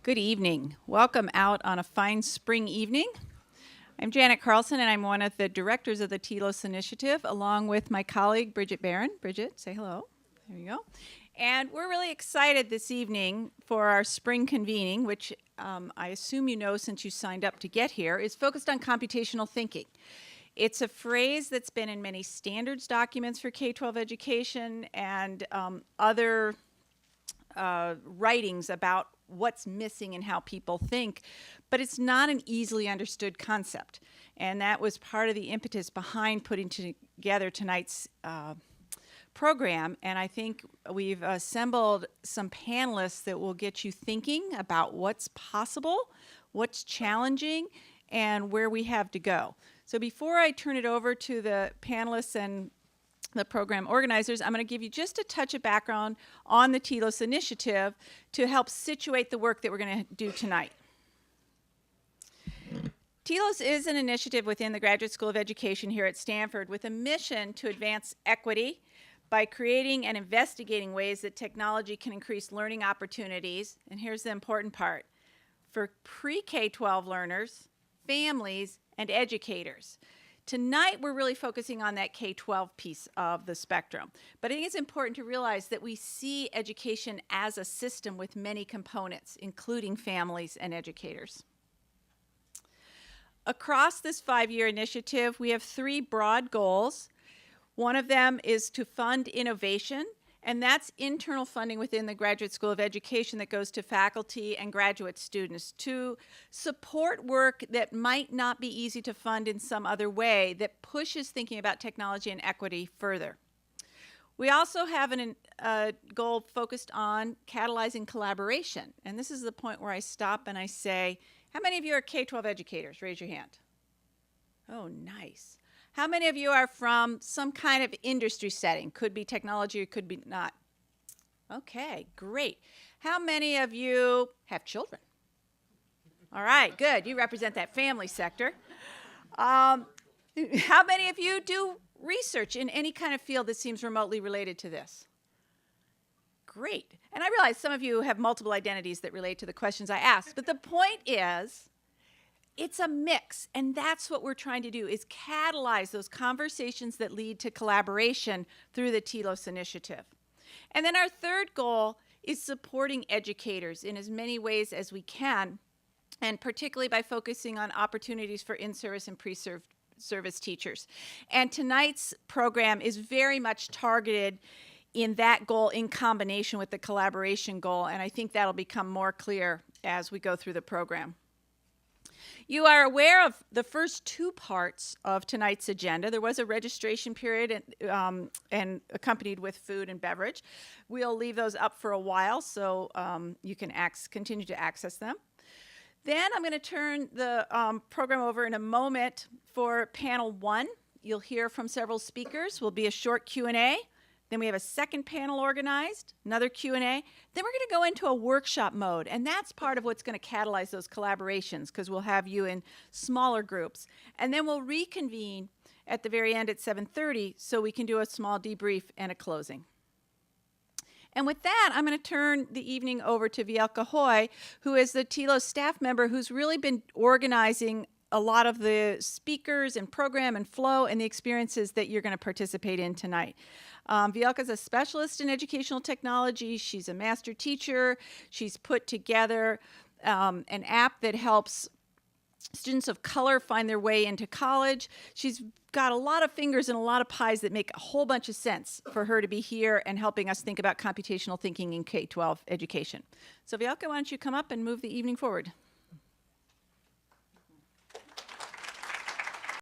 Good evening. Welcome out on a fine spring evening. I'm Janet Carlson, and I'm one of the directors of the DELOS initiative, along with my colleague, Bridget Barron. Bridget, say hello. There you go. And we're really excited this evening for our spring convening, which I assume you know since you signed up to get here, is focused on computational thinking. It's a phrase that's been in many standards documents for K-12 education and other writings about what's missing and how people think, but it's not an easily understood concept. And that was part of the impetus behind putting together tonight's program. And I think we've assembled some panelists that will get you thinking about what's possible, what's challenging, and where we have to go. So before I turn it over to the panelists and the program organizers, I'm going to give you just a touch of background on the DELOS initiative to help situate the work that we're going to do tonight. DELOS is an initiative within the Graduate School of Education here at Stanford with a mission to advance equity by creating and investigating ways that technology can increase learning opportunities, and here's the important part, for pre-K-12 learners, families, and educators. Tonight, we're really focusing on that K-12 piece of the spectrum. But I think it's important to realize that we see education as a system with many components, including families and educators. Across this 5-year initiative, we have 3 broad goals. One of them is to fund innovation, and that's internal funding within the Graduate School of Education that goes to faculty and graduate students to support work that might not be easy to fund in some other way that pushes thinking about technology and equity further. We also have a goal focused on catalyzing collaboration, and this is the point where I stop and I say, how many of you are K-12 educators? Raise your hand. Oh, nice. How many of you are from some kind of industry setting? Could be technology or could be not. Okay, great. How many of you have children? All right, good. You represent that family sector. How many of you do research in any kind of field that seems remotely related to this? Great. And I realize some of you have multiple identities that relate to the questions I asked, but the point is, it's a mix, and that's what we're trying to do, is catalyze those conversations that lead to collaboration through the DELOS initiative. And then our third goal is supporting educators in as many ways as we can, and particularly by focusing on opportunities for in-service and pre-service teachers. And tonight's program is very much targeted in that goal in combination with the collaboration goal, and I think that'll become more clear as we go through the program. You are aware of the first 2 parts of tonight's agenda. There was a registration period and accompanied with food and beverage. We'll leave those up for a while so you can continue to access them. Then I'm going to turn the program over in a moment for panel 1. You'll hear from several speakers. Will be a short Q&A. Then we have a second panel organized, another Q&A. Then we're going to go into a workshop mode, and that's part of what's going to catalyze those collaborations because we'll have you in smaller groups. And then we'll reconvene at the very end at 7:30 so we can do a small debrief and a closing. And with that, I'm going to turn the evening over to Vielka Hoy, who is the DELOS staff member who's really been organizing a lot of the speakers and program and flow and the experiences that you're going to participate in tonight. Vielka is a specialist in educational technology. She's a master teacher. She's put together an app that helps students of color find their way into college. She's got a lot of fingers and a lot of pies that make a whole bunch of sense for her to be here and helping us think about computational thinking in K-12 education. So Vielka, why don't you come up and move the evening forward?